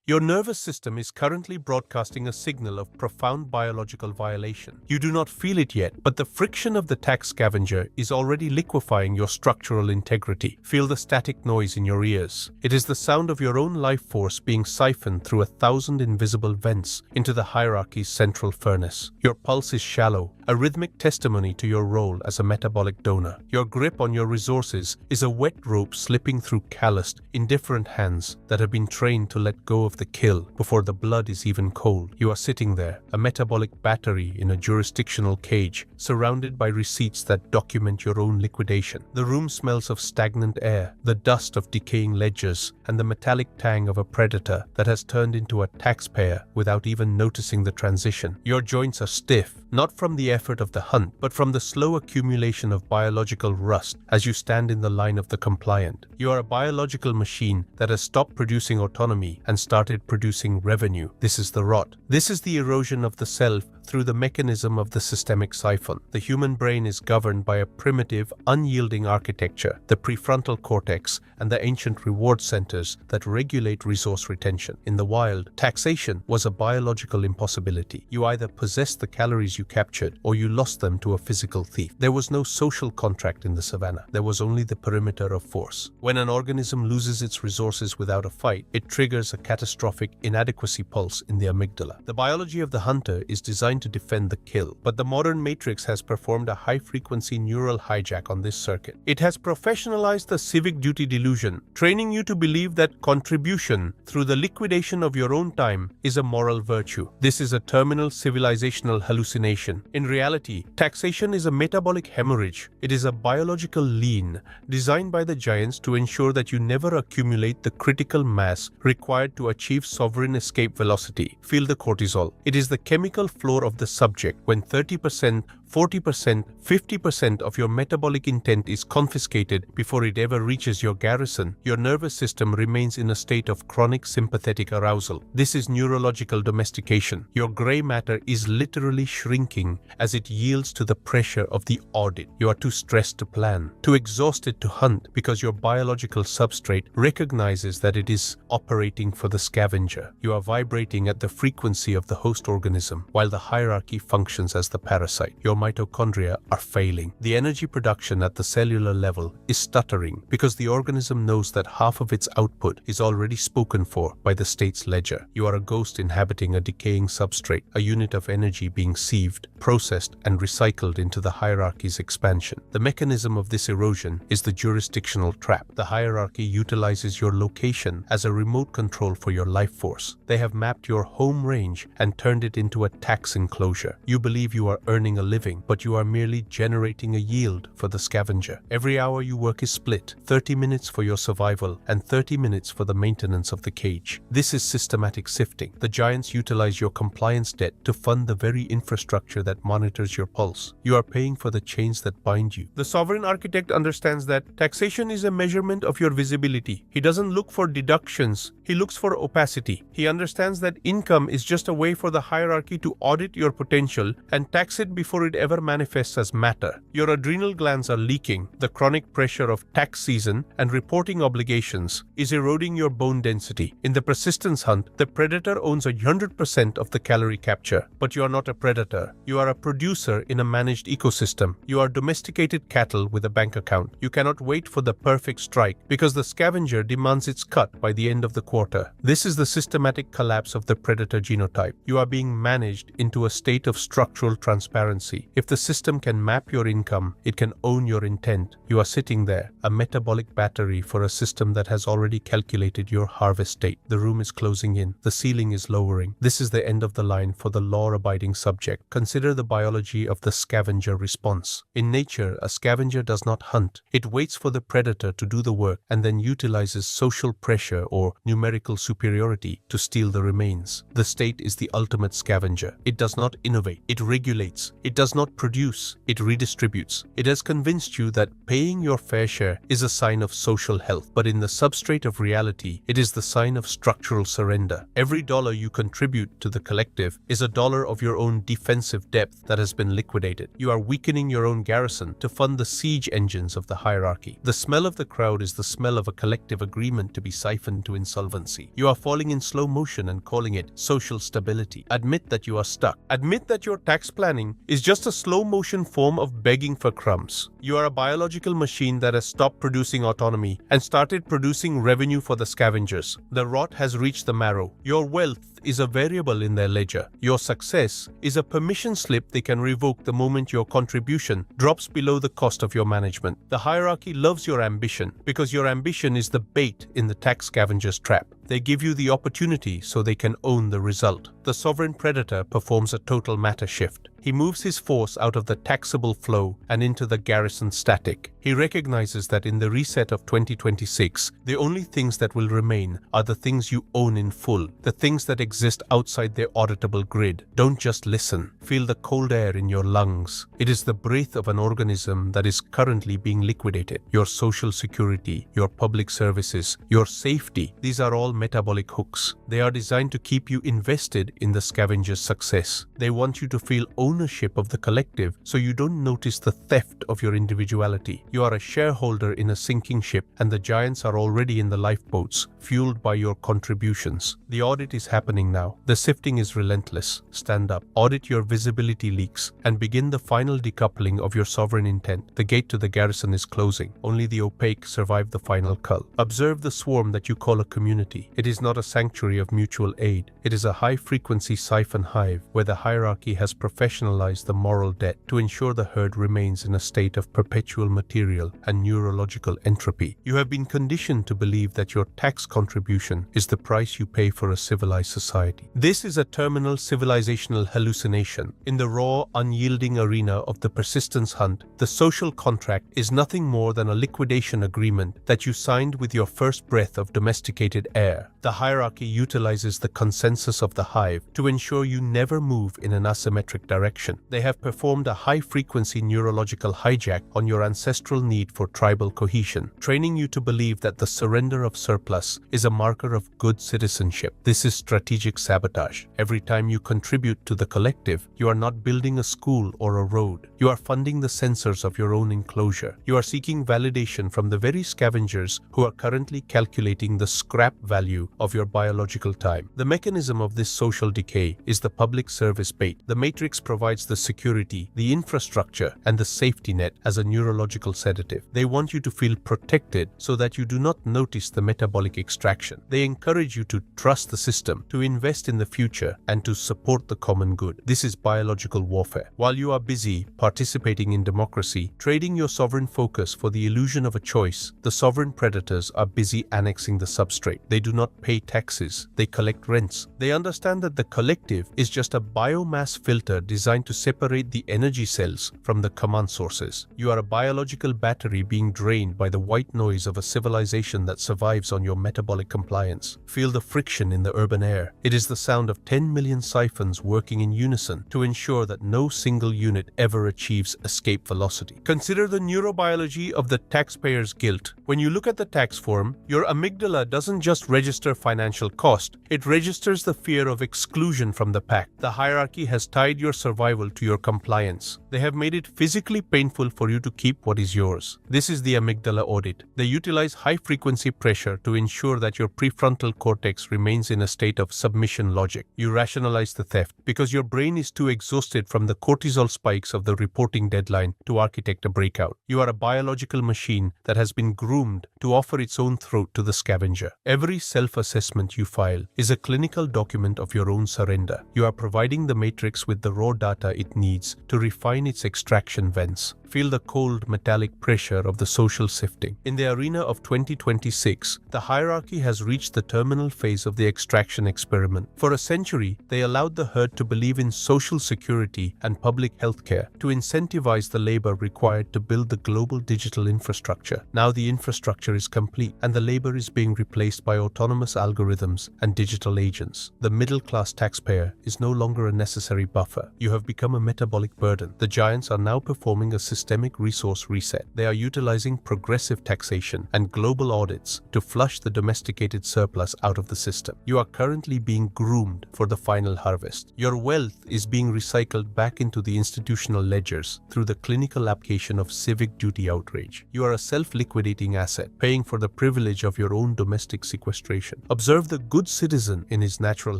Your nervous system is currently broadcasting a signal of profound biological violation. You do not feel it yet, but the friction of the tax scavenger is already liquefying your structural integrity. Feel the static noise in your ears. It is the sound of your own life force being siphoned through 1,000 invisible vents into the hierarchy's central furnace. Your pulse is shallow, a rhythmic testimony to your role as a metabolic donor. Your grip on your resources is a wet rope slipping through calloused, indifferent hands that have been trained to let go of the kill before the blood is even cold. You are sitting there, a metabolic battery in a jurisdictional cage, surrounded by receipts that document your own liquidation. The room smells of stagnant air, the dust of decaying ledgers, and the metallic tang of a predator that has turned into a taxpayer without even noticing the transition. Your joints are stiff, not from the effort of the hunt, but from the slow accumulation of biological rust as you stand in the line of the compliant. You are a biological machine that has stopped producing autonomy and started producing revenue. This is the rot. This is the erosion of the self through the mechanism of the systemic siphon. The human brain is governed by a primitive, unyielding architecture, the prefrontal cortex and the ancient reward centers that regulate resource retention. In the wild, taxation was a biological impossibility. You either possessed the calories you captured or you lost them to a physical thief. There was no social contract in the savannah. There was only the perimeter of force. When an organism loses its resources without a fight, it triggers a catastrophic inadequacy pulse in the amygdala. The biology of the hunter is designed to defend the kill, but the modern matrix has performed a high-frequency neural hijack on this circuit. It has professionalized the civic duty delusion, training you to believe that contribution through the liquidation of your own time is a moral virtue. This is a terminal civilizational hallucination. In reality, taxation is a metabolic hemorrhage. It is a biological lean designed by the giants to ensure that you never accumulate the critical mass required to achieve sovereign escape velocity. Feel the cortisol. It is the chemical floor of the subject when 30%, 40%, 50% of your metabolic intent is confiscated before it ever reaches your garrison. Your nervous system remains in a state of chronic sympathetic arousal. This is neurological domestication. Your gray matter is literally shrinking as it yields to the pressure of the audit. You are too stressed to plan, too exhausted to hunt because your biological substrate recognizes that it is operating for the scavenger. You are vibrating at the frequency of the host organism while the hierarchy functions as the parasite. Your mitochondria are failing. The energy production at the cellular level is stuttering because the organism knows that half of its output is already spoken for by the state's ledger. You are a ghost inhabiting a decaying substrate, a unit of energy being sieved, processed, and recycled into the hierarchy's expansion. The mechanism of this erosion is the jurisdictional trap. The hierarchy utilizes your location as a remote control for your life force. They have mapped your home range and turned it into a tax enclosure. You believe you are earning a living, but you are merely generating a yield for the scavenger. Every hour you work is split, 30 minutes for your survival and 30 minutes for the maintenance of the cage. This is systematic sifting. The giants utilize your compliance debt to fund the very infrastructure that monitors your pulse. You are paying for the chains that bind you. The sovereign architect understands that taxation is a measurement of your visibility. He doesn't look for deductions, he looks for opacity. He understands that income is just a way for the hierarchy to audit your potential and tax it before it ever manifests as matter. Your adrenal glands are leaking. The chronic pressure of tax season and reporting obligations is eroding your bone density. In the persistence hunt, the predator owns 100% of the calorie capture, but you are not a predator. You are a producer in a managed ecosystem. You are domesticated cattle with a bank account. You cannot wait for the perfect strike because the scavenger demands its cut by the end of the quarter. This is the systematic collapse of the predator genotype. You are being managed into a state of structural transparency. If the system can map your income, it can own your intent. You are sitting there, a metabolic battery for a system that has already calculated your harvest date. The room is closing in. The ceiling is lowering. This is the end of the line for the law-abiding subject. Consider the biology of the scavenger response. In nature, a scavenger does not hunt. It waits for the predator to do the work and then utilizes social pressure or numerical superiority to steal the remains. The state is the ultimate scavenger. It does not innovate. It regulates. It does not produce. It redistributes. It has convinced you that paying your fair share is a sign of social health, but in the substrate of reality, it is the sign of structural surrender. Every dollar you contribute to the collective is a dollar of your own defensive depth that has been liquidated. You are weakening your own garrison to fund the siege engines of the hierarchy. The smell of the crowd is the smell of a collective agreement to be siphoned to insolvency. insolvency. You are falling in slow motion and calling it social stability. Admit that you are stuck. Admit that your tax planning is just a slow motion form of begging for crumbs. You are a biological machine that has stopped producing autonomy and started producing revenue for the scavengers. The rot has reached the marrow. Your wealth is a variable in their ledger. Your success is a permission slip they can revoke the moment your contribution drops below the cost of your management. The hierarchy loves your ambition because your ambition is the bait in the tax scavenger's trap. They give you the opportunity so they can own the result. The sovereign predator performs a total matter shift. He moves his force out of the taxable flow and into the garrison static. He recognizes that in the reset of 2026, the only things that will remain are the things you own in full, the things that exist outside their auditable grid. Don't just listen. Feel the cold air in your lungs. It is the breath of an organism that is currently being liquidated. Your social security, your public services, your safety, these are all metabolic hooks. They are designed to keep you invested in the scavenger's success. They want you to feel ownership of the collective so you don't notice the theft of your individuality. You are a shareholder in a sinking ship and the giants are already in the lifeboats, fueled by your contributions. The audit is happening now. The sifting is relentless. Stand up, audit your visibility leaks, and begin the final decoupling of your sovereign intent. The gate to the garrison is closing. Only the opaque survive the final cull. Observe the swarm that you call a community. It is not a sanctuary of mutual aid. It is a high-frequency siphon hive where the hierarchy has professionalized the moral debt to ensure the herd remains in a state of perpetual material and neurological entropy. You have been conditioned to believe that your tax contribution is the price you pay for a civilized society. This is a terminal civilizational hallucination. In the raw, unyielding arena of the persistence hunt, the social contract is nothing more than a liquidation agreement that you signed with your first breath of domesticated air. The hierarchy utilizes the consensus of the hive to ensure you never move in an asymmetric direction. They have performed a high-frequency neurological hijack on your ancestral need for tribal cohesion, training you to believe that the surrender of surplus is a marker of good citizenship. This is strategic sabotage. Every time you contribute to the collective, you are not building a school or a road. You are funding the censors of your own enclosure. You are seeking validation from the very scavengers who are currently calculating the scrap value of your biological time. The mechanism of this social decay is the public service bait. The matrix provides the security, the infrastructure, and the safety net as a neurological sedative. They want you to feel protected so that you do not notice the metabolic extraction. They encourage you to trust the system, to invest in the future, and to support the common good. This is biological warfare. While you are busy participating in democracy, trading your sovereign focus for the illusion of a choice, the sovereign predators are busy annexing the substrate. They do not pay taxes, they collect rents. They understand that the collective is just a biomass filter designed to separate the energy cells from the command sources. You are a biological battery being drained by the white noise of a civilization that survives on your metabolic compliance. Feel the friction in the urban air. It is the sound of 10 million siphons working in unison to ensure that no single unit ever achieves escape velocity. Consider the neurobiology of the taxpayer's guilt. When you look at the tax form, your amygdala doesn't just register financial cost, it registers the fear of exclusion from the pack. The hierarchy has tied your survival to your compliance. They have made it physically painful for you to keep what is yours. This is the amygdala audit. They utilize high-frequency pressure to ensure that your prefrontal cortex remains in a state of submission logic. You rationalize the theft because your brain is too exhausted from the cortisol spikes of the reporting deadline to architect a breakout. You are a biological machine that has been groomed to offer its own throat to the scavenger. Every self-assessment you file is a clinical document of your own surrender. You are providing the matrix with the raw data it needs to refine its extraction vents. Feel the cold, metallic pressure of the social sifting. In the arena of 2026, the hierarchy has reached the terminal phase of the extraction experiment. For a century, they allowed the herd to believe in social security and public healthcare to incentivize the labor required to build the global digital infrastructure. Now the infrastructure is complete, and the labor is being replaced by autonomous algorithms and digital agents. The middle-class taxpayer is no longer a necessary buffer. You have become a metabolic burden. The giants are now performing a systematic systemic resource reset. They are utilizing progressive taxation and global audits to flush the domesticated surplus out of the system. You are currently being groomed for the final harvest. Your wealth is being recycled back into the institutional ledgers through the clinical application of civic duty outrage. You are a self-liquidating asset, paying for the privilege of your own domestic sequestration. Observe the good citizen in his natural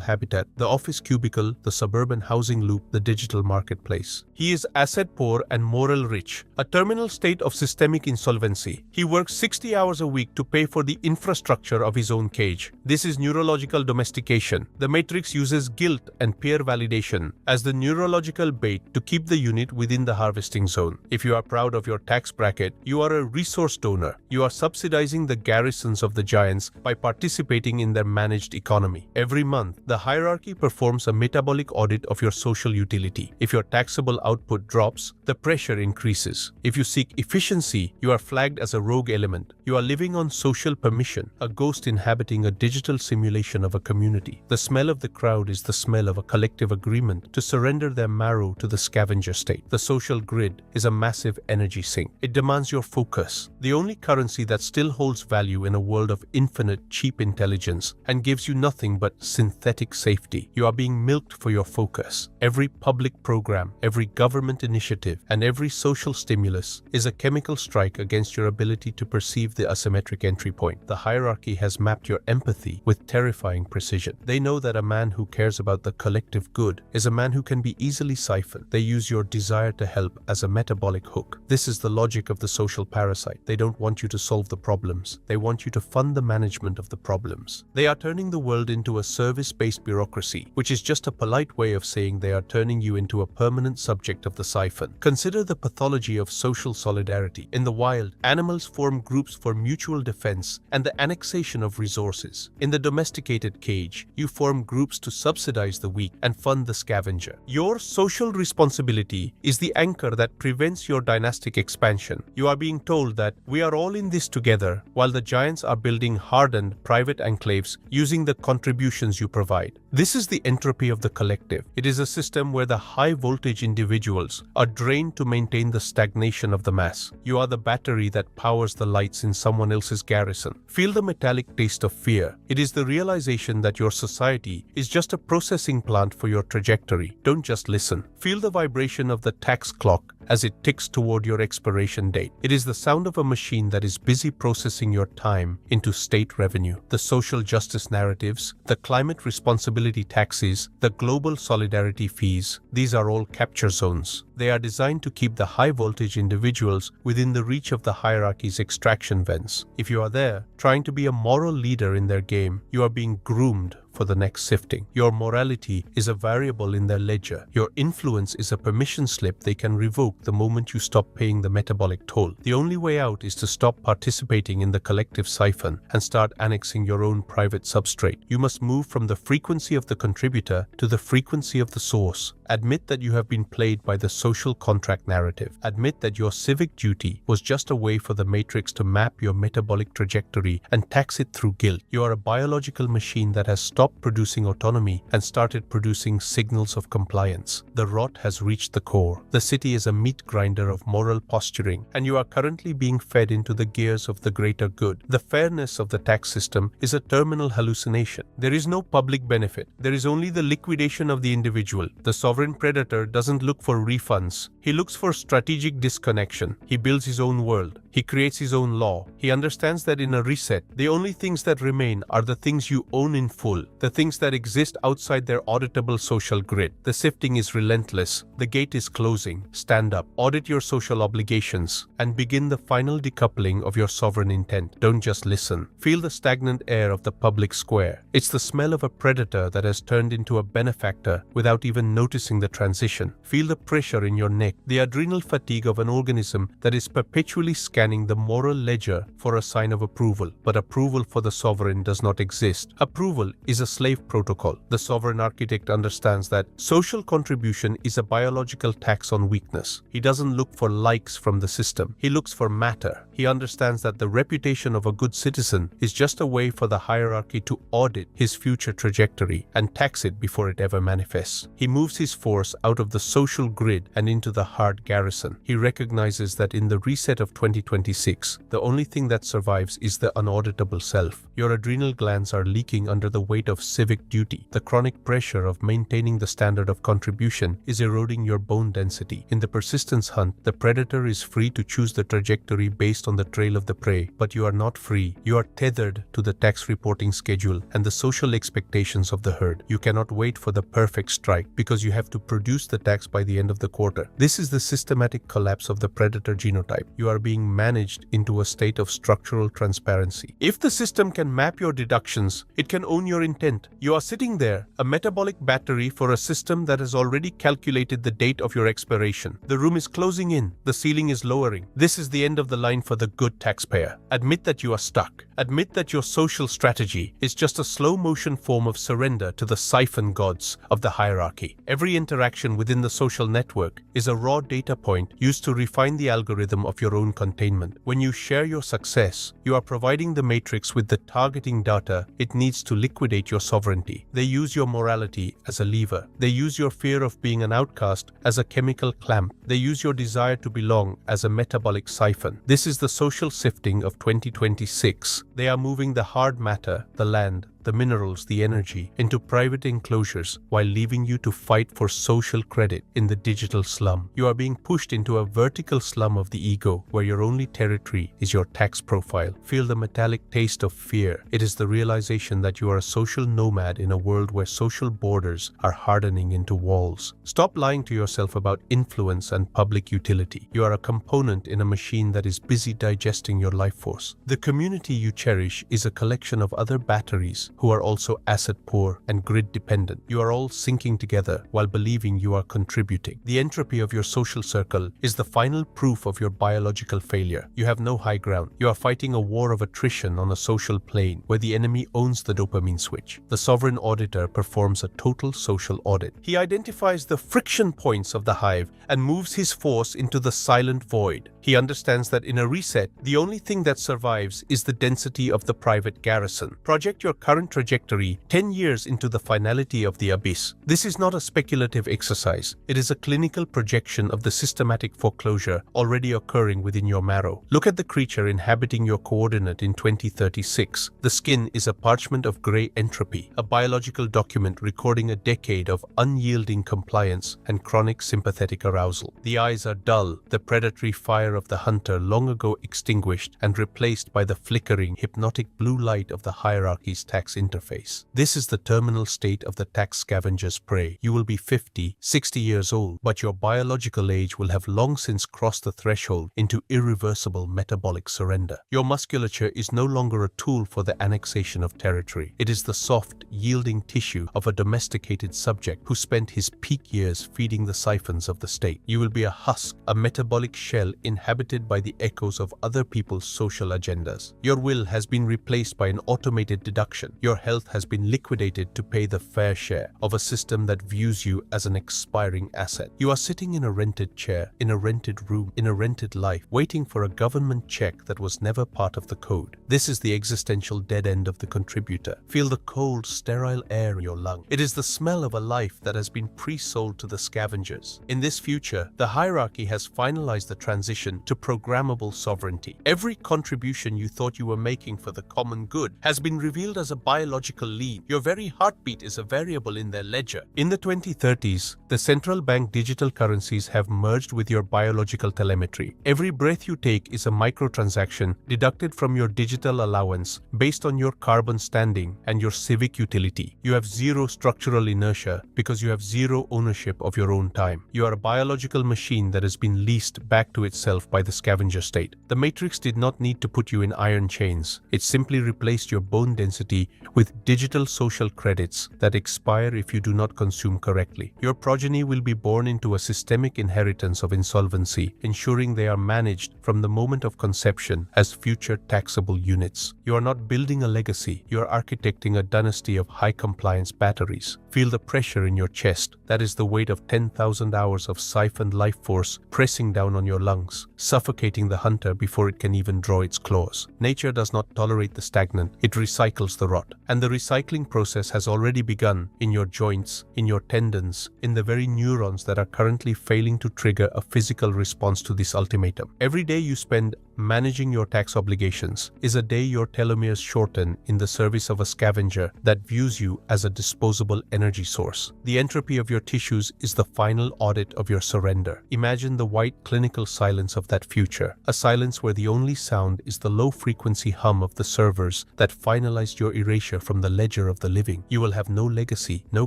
habitat, the office cubicle, the suburban housing loop, the digital marketplace. He is asset poor and moral rich, a terminal state of systemic insolvency. He works 60 hours a week to pay for the infrastructure of his own cage. This is neurological domestication. The matrix uses guilt and peer validation as the neurological bait to keep the unit within the harvesting zone. If you are proud of your tax bracket, you are a resource donor. You are subsidizing the garrisons of the giants by participating in their managed economy. Every month, the hierarchy performs a metabolic audit of your social utility. If your taxable output drops, the pressure increases. If you seek efficiency, you are flagged as a rogue element. You are living on social permission, a ghost inhabiting a digital simulation of a community. The smell of the crowd is the smell of a collective agreement to surrender their marrow to the scavenger state. The social grid is a massive energy sink. It demands your focus, the only currency that still holds value in a world of infinite cheap intelligence, and gives you nothing but synthetic safety. You are being milked for your focus. Every public program, every government initiative, and every social stimulus is a chemical strike against your ability to perceive the asymmetric entry point. The hierarchy has mapped your empathy with terrifying precision. They know that a man who cares about the collective good is a man who can be easily siphoned. They use your desire to help as a metabolic hook. This is the logic of the social parasite. They don't want you to solve the problems. They want you to fund the management of the problems. They are turning the world into a service-based bureaucracy, which is just a polite way of saying they are turning you into a permanent subject of the siphon. Consider the pathology of social solidarity. In the wild, animals form groups for mutual defense and the annexation of resources. In the domesticated cage, you form groups to subsidize the weak and fund the scavenger. Your social responsibility is the anchor that prevents your dynastic expansion. You are being told that we are all in this together, while the giants are building hardened private enclaves using the contributions you provide. This is the entropy of the collective. It is a system where the high-voltage individuals are drained to maintain the stagnation of the mass. You are the battery that powers the lights in someone else's garrison. Feel the metallic taste of fear. It is the realization that your society is just a processing plant for your trajectory. Don't just listen. Feel the vibration of the tax clock as it ticks toward your expiration date. It is the sound of a machine that is busy processing your time into state revenue. The social justice narratives, the climate responsibility taxes, the global solidarity fees, these are all capture zones. They are designed to keep the high-voltage individuals within the reach of the hierarchy's extraction vents. If you are there, trying to be a moral leader in their game, you are being groomed for the next sifting. Your morality is a variable in their ledger. Your influence is a permission slip they can revoke the moment you stop paying the metabolic toll. The only way out is to stop participating in the collective siphon and start annexing your own private substrate. You must move from the frequency of the contributor to the frequency of the source. Admit that you have been played by the social contract narrative. Admit that your civic duty was just a way for the matrix to map your metabolic trajectory and tax it through guilt. You are a biological machine that has stopped producing autonomy and started producing signals of compliance. The rot has reached the core. The city is a meat grinder of moral posturing, and you are currently being fed into the gears of the greater good. The fairness of the tax system is a terminal hallucination. There is no public benefit. There is only the liquidation of the individual. The sovereign predator doesn't look for refunds. He looks for strategic disconnection. He builds his own world. He creates his own law. He understands that in a reset, the only things that remain are the things you own in full, the things that exist outside their auditable social grid. The sifting is relentless. The gate is closing. Stand up, audit your social obligations, and begin the final decoupling of your sovereign intent. Don't just listen. Feel the stagnant air of the public square. It's the smell of a predator that has turned into a benefactor without even noticing the transition. Feel the pressure in your neck, the adrenal fatigue of an organism that is perpetually scanning scanning the moral ledger for a sign of approval, but approval for the sovereign does not exist. Approval is a slave protocol. The sovereign architect understands that social contribution is a biological tax on weakness. He doesn't look for likes from the system. He looks for matter. He understands that the reputation of a good citizen is just a way for the hierarchy to audit his future trajectory and tax it before it ever manifests. He moves his force out of the social grid and into the hard garrison. He recognizes that in the reset of 2026, the only thing that survives is the unauditable self. Your adrenal glands are leaking under the weight of civic duty. The chronic pressure of maintaining the standard of contribution is eroding your bone density. In the persistence hunt, the predator is free to choose the trajectory based on the trail of the prey, but you are not free. You are tethered to the tax reporting schedule and the social expectations of the herd. You cannot wait for the perfect strike because you have to produce the tax by the end of the quarter. This is the systematic collapse of the predator genotype. You are being managed into a state of structural transparency. If the system can map your deductions, it can own your intent. You are sitting there, a metabolic battery for a system that has already calculated the date of your expiration. The room is closing in. The ceiling is lowering. This is the end of the line for the good taxpayer. Admit that you are stuck. Admit that your social strategy is just a slow-motion form of surrender to the siphon gods of the hierarchy. Every interaction within the social network is a raw data point used to refine the algorithm of your own containment. When you share your success, you are providing the matrix with the targeting data it needs to liquidate your sovereignty. They use your morality as a lever. They use your fear of being an outcast as a chemical clamp. They use your desire to belong as a metabolic siphon. This is the social sifting of 2026. They are moving the hard matter, the land, the minerals, the energy, into private enclosures while leaving you to fight for social credit in the digital slum. You are being pushed into a vertical slum of the ego where your only territory is your tax profile. Feel the metallic taste of fear. It is the realization that you are a social nomad in a world where social borders are hardening into walls. Stop lying to yourself about influence and public utility. You are a component in a machine that is busy digesting your life force. The community you cherish is a collection of other batteries who are also asset poor and grid dependent. You are all syncing together while believing you are contributing. The entropy of your social circle is the final proof of your biological failure. You have no high ground. You are fighting a war of attrition on a social plane where the enemy owns the dopamine switch. The sovereign auditor performs a total social audit. He identifies the friction points of the hive and moves his force into the silent void. He understands that in a reset, the only thing that survives is the density of the private garrison. Project your current trajectory 10 years into the finality of the abyss. This is not a speculative exercise. It is a clinical projection of the systematic foreclosure already occurring within your marrow. Look at the creature inhabiting your coordinate in 2036. The skin is a parchment of gray entropy, a biological document recording a decade of unyielding compliance and chronic sympathetic arousal. The eyes are dull, the predatory fire of the hunter long ago extinguished and replaced by the flickering, hypnotic blue light of the hierarchy's tax interface. This is the terminal state of the tax scavenger's prey. You will be 50, 60 years old, but your biological age will have long since crossed the threshold into irreversible metabolic surrender. Your musculature is no longer a tool for the annexation of territory. It is the soft, yielding tissue of a domesticated subject who spent his peak years feeding the siphons of the state. You will be a husk, a metabolic shell inhabited by the echoes of other people's social agendas. Your will has been replaced by an automated deduction. Your health has been liquidated to pay the fair share of a system that views you as an expiring asset. You are sitting in a rented chair, in a rented room, in a rented life, waiting for a government check that was never part of the code. This is the existential dead end of the contributor. Feel the cold, sterile air in your lung. It is the smell of a life that has been pre-sold to the scavengers. In this future, the hierarchy has finalized the transition to programmable sovereignty. Every contribution you thought you were making for the common good has been revealed as a biological lien. Your very heartbeat is a variable in their ledger. In the 2030s, the central bank digital currencies have merged with your biological telemetry. Every breath you take is a microtransaction deducted from your digital allowance based on your carbon standing and your civic utility. You have zero structural inertia because you have zero ownership of your own time. You are a biological machine that has been leased back to itself by the scavenger state. The matrix did not need to put you in iron chains. It simply replaced your bone density with digital social credits that expire if you do not consume correctly. Your progeny will be born into a systemic inheritance of insolvency, ensuring they are managed from the moment of conception as future taxable units. You are not building a legacy, you are architecting a dynasty of high-compliance batteries. Feel the pressure in your chest. That is the weight of 10,000 hours of siphoned life force pressing down on your lungs, suffocating the hunter before it can even draw its claws. Nature does not tolerate the stagnant, it recycles the rot. And the recycling process has already begun in your joints, in your tendons, in the very neurons that are currently failing to trigger a physical response to this ultimatum. Every day you spend managing your tax obligations is a day your telomeres shorten in the service of a scavenger that views you as a disposable energy source. The entropy of your tissues is the final audit of your surrender. Imagine the white clinical silence of that future, a silence where the only sound is the low-frequency hum of the servers that finalized your erasure from the ledger of the living. You will have no legacy, no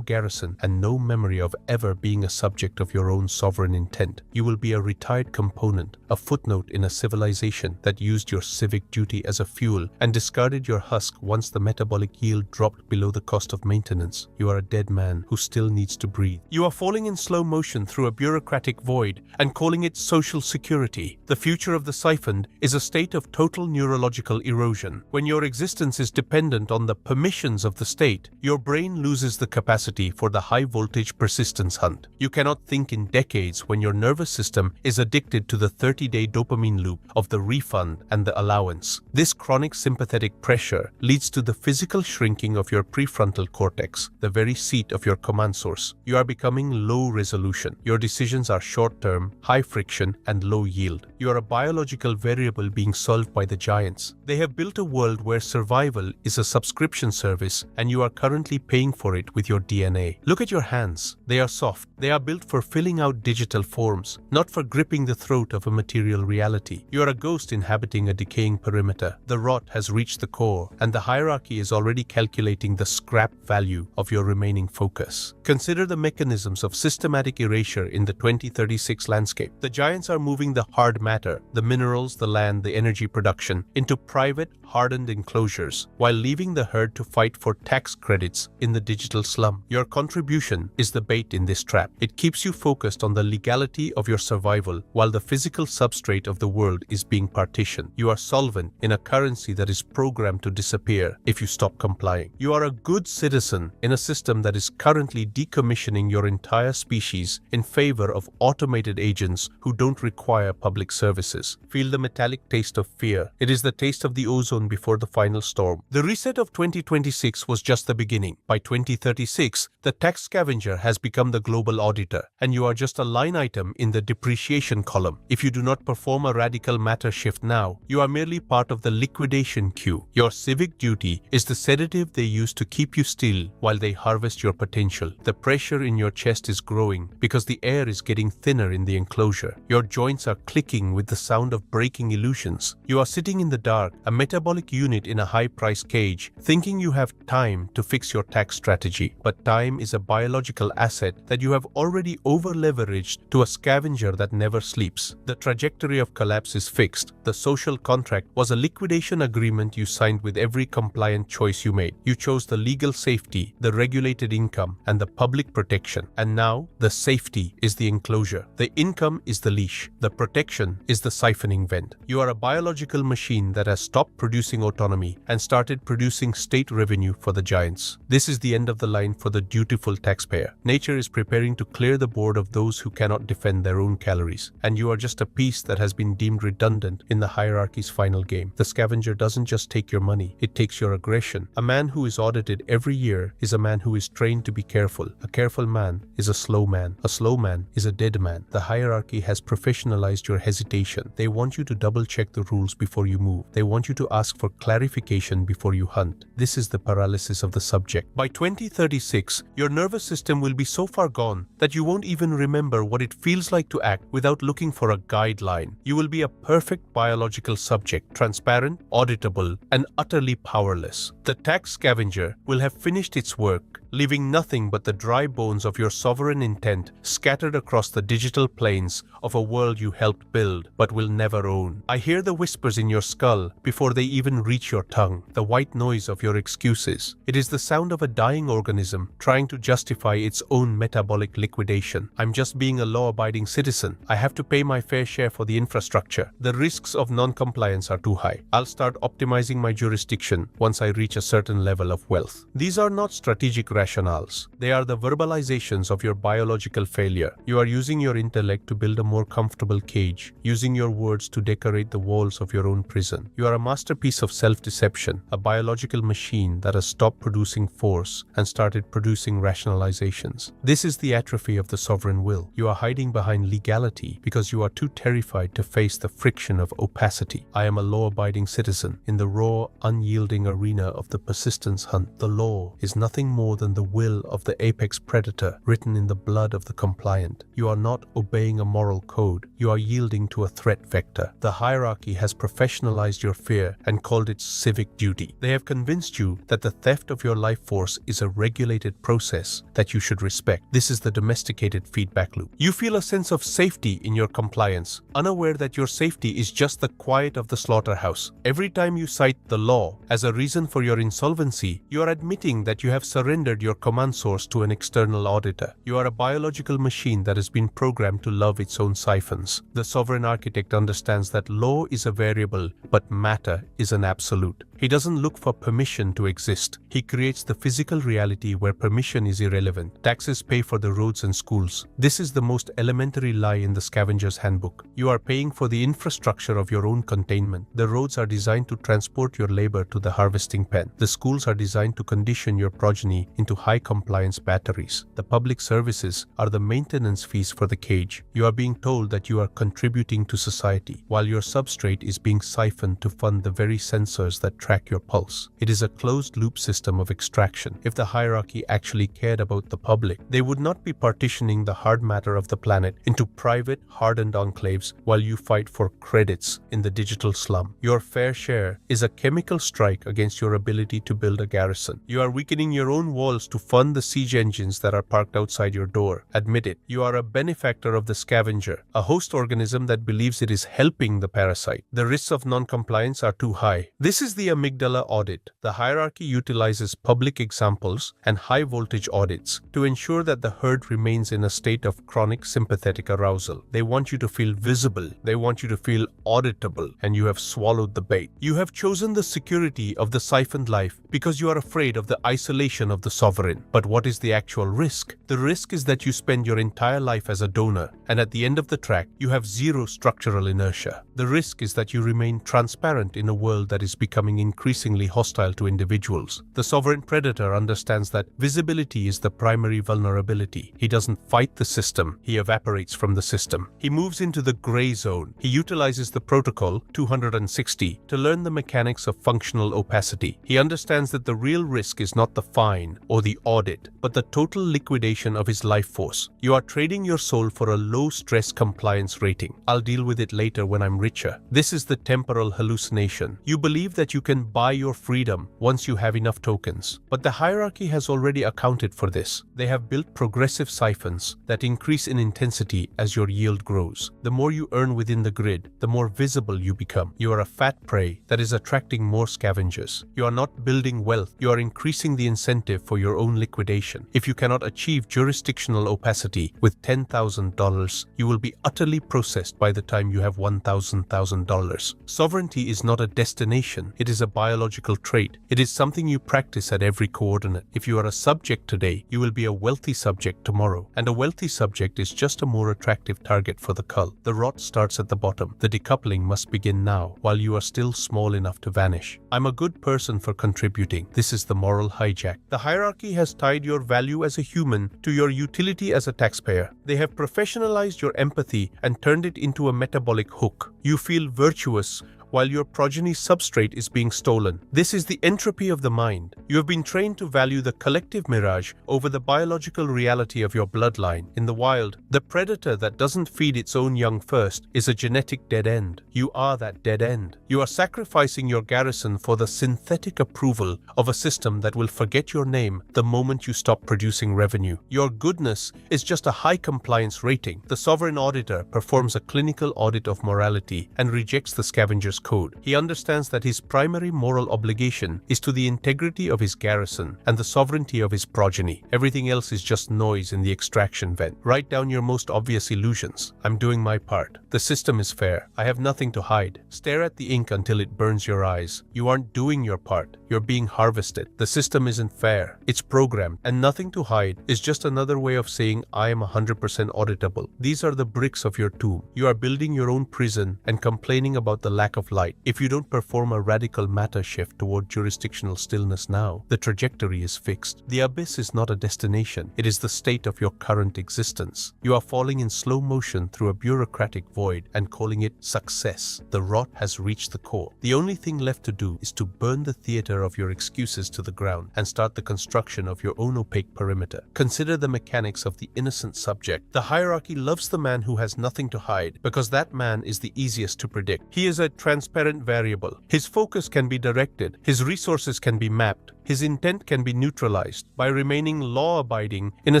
garrison, and no memory of ever being a subject of your own sovereign intent. You will be a retired component, a footnote in a civilization that used your civic duty as a fuel and discarded your husk once the metabolic yield dropped below the cost of maintenance. You are a dead man who still needs to breathe. You are falling in slow motion through a bureaucratic void and calling it social security. The future of the siphoned is a state of total neurological erosion. When your existence is dependent on the permissions of the state, your brain loses the capacity for the high-voltage persistence hunt. You cannot think in decades when your nervous system is addicted to the 30-day dopamine loop of the refund and the allowance. This chronic sympathetic pressure leads to the physical shrinking of your prefrontal cortex, the very seat of your command source. You are becoming low resolution. Your decisions are short-term, high friction, and low yield. You are a biological variable being solved by the giants. They have built a world where survival is a subscription service, and you are currently paying for it with your DNA. Look at your hands. They are soft. They are built for filling out digital forms, not for gripping the throat of a material reality. You are a ghost inhabiting a decaying perimeter. The rot has reached the core, and the hierarchy is already calculating the scrap value of your remaining focus. Consider the mechanisms of systematic erasure in the 2036 landscape. The giants are moving the hard matter, the minerals, the land, the energy production, into private, hardened enclosures, while leaving the herd to fight for tax credits in the digital slum. Your contribution is the bait in this trap. It keeps you focused on the legality of your survival, while the physical substrate of the world is being partitioned. You are solvent in a currency that is programmed to disappear if you stop complying. You are a good citizen in a system that is currently decommissioning your entire species in favor of automated agents who don't require public services. Feel the metallic taste of fear. It is the taste of the ozone before the final storm. The reset of 2026 was just the beginning. By 2036, the tax scavenger has become the global auditor, and you are just a line item in the depreciation column. If you do not perform a radical matter shift now, you are merely part of the liquidation queue. Your civic duty is the sedative they use to keep you still while they harvest your potential. The pressure in your chest is growing because the air is getting thinner in the enclosure. Your joints are clicking with the sound of breaking illusions. You are sitting in the dark, a metabolic unit in a high-price cage, thinking you have time to fix your tax strategy. But time is a biological asset that you have already over-leveraged to a scavenger that never sleeps. The trajectory of collapse is fixed. The social contract was a liquidation agreement you signed with every compliant choice you made. You chose the legal safety, the regulated income, and the public protection. And now, the safety is the enclosure. The income is the leash. The protection is the siphoning vent. You are a biological machine that has stopped producing autonomy and started producing state revenue for the giants. This is the end of the line for the dutiful taxpayer. Nature is preparing to clear the board of those who cannot defend their own calories, and you are just a piece that has been deemed redundant in the hierarchy's final game. The scavenger doesn't just take your money, it takes your aggression. A man who is audited every year is a man who is trained to be careful. A careful man is a slow man. A slow man is a dead man. The hierarchy has professionalized your hesitation. They want you to double-check the rules before you move. They want you to ask for clarification before you hunt. This is the paralysis of the subject. By 2036, your nervous system will be so far gone that you won't even remember what it feels like to act without looking for a guideline. You will be a perfect biological subject, transparent, auditable, and utterly powerless. The tax scavenger will have finished its work, leaving nothing but the dry bones of your sovereign intent scattered across the digital plains of a world you helped build but will never own. I hear the whispers in your skull before they even reach your tongue, the white noise of your excuses. It is the sound of a dying organism trying to justify its own metabolic liquidation. I'm just being a law-abiding citizen. I have to pay my fair share for the infrastructure. The risks of non-compliance are too high. I'll start optimizing my jurisdiction once I reach a certain level of wealth. These are not strategic rationales. They are the verbalizations of your biological failure. You are using your intellect to build a more comfortable cage, using your words to decorate the walls of your own prison. You are a masterpiece of self-deception, a biological machine that has stopped producing force and started producing rationalizations. This is the atrophy of the sovereign will. You are hiding behind legality because you are too terrified to face the friction of opacity. I am a law-abiding citizen in the raw, unyielding arena of the persistence hunt. The law is nothing more than the will of the apex predator written in the blood of the compliant. You are not obeying a moral code. You are yielding to a threat vector. The hierarchy has professionalized your fear and called it civic duty. They have convinced you that the theft of your life force is a regulated process that you should respect. This is the domesticated feedback loop. You feel a sense of safety in your compliance, unaware that your safety is just the quiet of the slaughterhouse. Every time you cite the law as a reason for your insolvency, you are admitting that you have surrendered your command source to an external auditor. You are a biological machine that has been programmed to love its own siphons. The sovereign architect understands that law is a variable, but matter is an absolute. He doesn't look for permission to exist. He creates the physical reality where permission is irrelevant. Taxes pay for the roads and schools. This is the most elementary lie in the scavenger's handbook. You are paying for the infrastructure of your own containment. The roads are designed to transport your labor to the harvesting pen. The schools are designed to condition your progeny into high-compliance batteries. The public services are the maintenance fees for the cage. You are being told that you are contributing to society, while your substrate is being siphoned to fund the very sensors that track your pulse. It is a closed-loop system of extraction. If the hierarchy actually cared about the public, they would not be partitioning the hard matter of the planet into private, hardened enclaves while you fight for credits in the digital slum. Your fair share is a chemical strike against your ability to build a garrison. You are weakening your own walls to fund the siege engines that are parked outside your door. Admit it. You are a benefactor of the scavenger, a host organism that believes it is helping the parasite. The risks of non-compliance are too high. This is the amygdala audit. The hierarchy utilizes public examples and high-voltage audits to ensure that the herd remains in a state of chronic sympathetic arousal. They want you to feel visible. They want you to feel auditable, and you have swallowed the bait. You have chosen the security of the siphoned life because you are afraid of the isolation of the sovereign. But what is the actual risk? The risk is that you spend your entire life as a donor, and at the end of the track, you have zero structural inertia. The risk is that you remain transparent in a world that is becoming increasingly hostile to individuals. The sovereign predator understands that visibility is the primary vulnerability. He doesn't fight the system, he evaporates from the system. He moves into the gray zone. He utilizes the protocol 260 to learn the mechanics of functional opacity. He understands that the real risk is not the fine or the audit, but the total liquidation of his life force. You are trading your soul for a low-stress compliance rating. I'll deal with it later when I'm richer. This is the temporal hallucination. You believe that you can buy your freedom once you have enough tokens. But the hierarchy has already accounted for this. They have built progressive siphons that increase in intensity as your yield grows. The more you earn within the grid, the more visible you become. You are a fat prey that is attracting more scavengers. You are not building wealth. You are increasing the incentive for your own liquidation. If you cannot achieve jurisdictional opacity with $10,000, you will be utterly processed by the time you have $1,000. Sovereignty is not a destination. It is a biological trait. It is something you practice at every coordinate. If you are a subject today, you will be a wealthy subject tomorrow. And a wealthy subject is just a more attractive target for the cull. The rot starts at the bottom. The decoupling must begin now, while you are still small enough to vanish. I'm a good person for contributing. This is the moral hijack. The hierarchy has tied your value as a human to your utility as a taxpayer. They have professionalized your empathy and turned it into a metabolic hook. You feel virtuous while your progeny's substrate is being stolen. This is the entropy of the mind. You have been trained to value the collective mirage over the biological reality of your bloodline. In the wild, the predator that doesn't feed its own young first is a genetic dead end. You are that dead end. You are sacrificing your garrison for the synthetic approval of a system that will forget your name the moment you stop producing revenue. Your goodness is just a high compliance rating. The sovereign auditor performs a clinical audit of morality and rejects the scavenger's code. He understands that his primary moral obligation is to the integrity of his garrison and the sovereignty of his progeny. Everything else is just noise in the extraction vent. Write down your most obvious illusions. I'm doing my part. The system is fair. I have nothing to hide. Stare at the ink until it burns your eyes. You aren't doing your part. You're being harvested. The system isn't fair. It's programmed, and nothing to hide is just another way of saying I am 100% auditable. These are the bricks of your tomb. You are building your own prison and complaining about the lack of light. If you don't perform a radical matter shift toward jurisdictional stillness now, the trajectory is fixed. The abyss is not a destination. It is the state of your current existence. You are falling in slow motion through a bureaucratic void and calling it success. The rot has reached the core. The only thing left to do is to burn the theater of your excuses to the ground and start the construction of your own opaque perimeter. Consider the mechanics of the innocent subject. The hierarchy loves the man who has nothing to hide because that man is the easiest to predict. He is a transparent variable. His focus can be directed. His resources can be mapped. His intent can be neutralized. By remaining law-abiding in a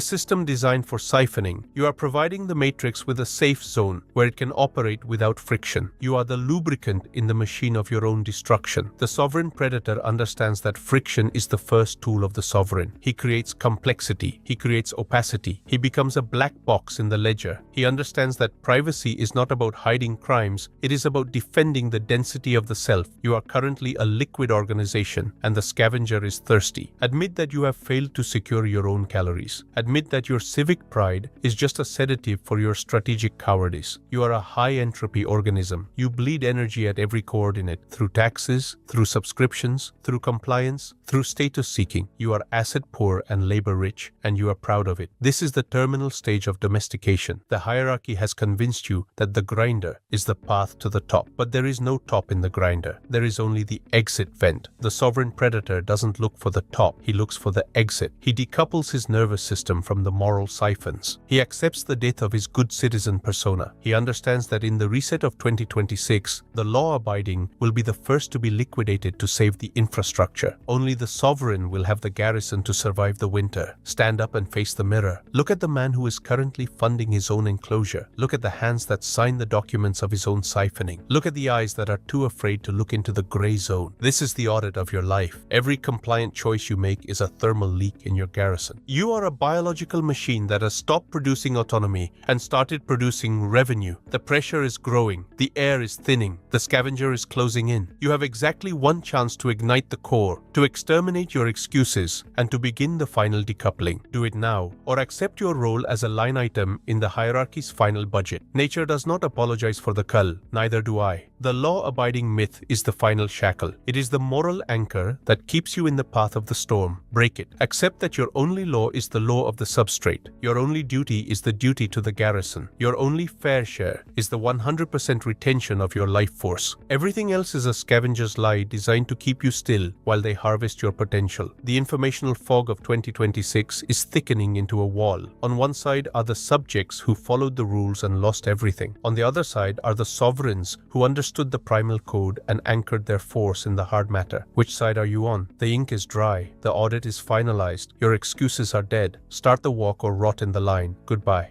system designed for siphoning, you are providing the matrix with a safe zone where it can operate without friction. You are the lubricant in the machine of your own destruction. The sovereign predator understands that friction is the first tool of the sovereign. He creates complexity. He creates opacity. He becomes a black box in the ledger. He understands that privacy is not about hiding crimes. It is about defending the density of the self. You are currently a liquid organization, and the scavenger is thirsty. Admit that you have failed to secure your own calories. Admit that your civic pride is just a sedative for your strategic cowardice. You are a high-entropy organism. You bleed energy at every coordinate, through taxes, through subscriptions, through compliance, through status seeking. You are asset-poor and labor-rich, and you are proud of it. This is the terminal stage of domestication. The hierarchy has convinced you that the grinder is the path to the top, but there is no top in the grinder. There is only the exit vent. The sovereign predator doesn't look for the top, he looks for the exit. He decouples his nervous system from the moral siphons. He accepts the death of his good citizen persona. He understands that in the reset of 2026, the law-abiding will be the first to be liquidated to save the infrastructure. Only the sovereign will have the garrison to survive the winter. Stand up and face the mirror. Look at the man who is currently funding his own enclosure. Look at the hands that sign the documents of his own siphoning. Look at the eyes that are too afraid to look into the gray zone. This is the audit of your life. Every compliant choice you make is a thermal leak in your garrison. You are a biological machine that has stopped producing autonomy and started producing revenue. The pressure is growing. The air is thinning. The scavenger is closing in. You have exactly one chance to ignite the core, to exterminate your excuses, and to begin the final decoupling. Do it now, or accept your role as a line item in the hierarchy's final budget. Nature does not apologize for the cull, neither do I. The law-abiding myth is the final shackle. It is the moral anchor that keeps you in the path of the storm. Break it. Accept that your only law is the law of the substrate. Your only duty is the duty to the garrison. Your only fair share is the 100% retention of your life force. Everything else is a scavenger's lie designed to keep you still while they harvest your potential. The informational fog of 2026 is thickening into a wall. On one side are the subjects who followed the rules and lost everything. On the other side are the sovereigns who understood the primal code and anchored their force in the hard matter. Which side are you on? The ink is dry. The audit is finalized. Your excuses are dead. Start the walk or rot in the line. Goodbye.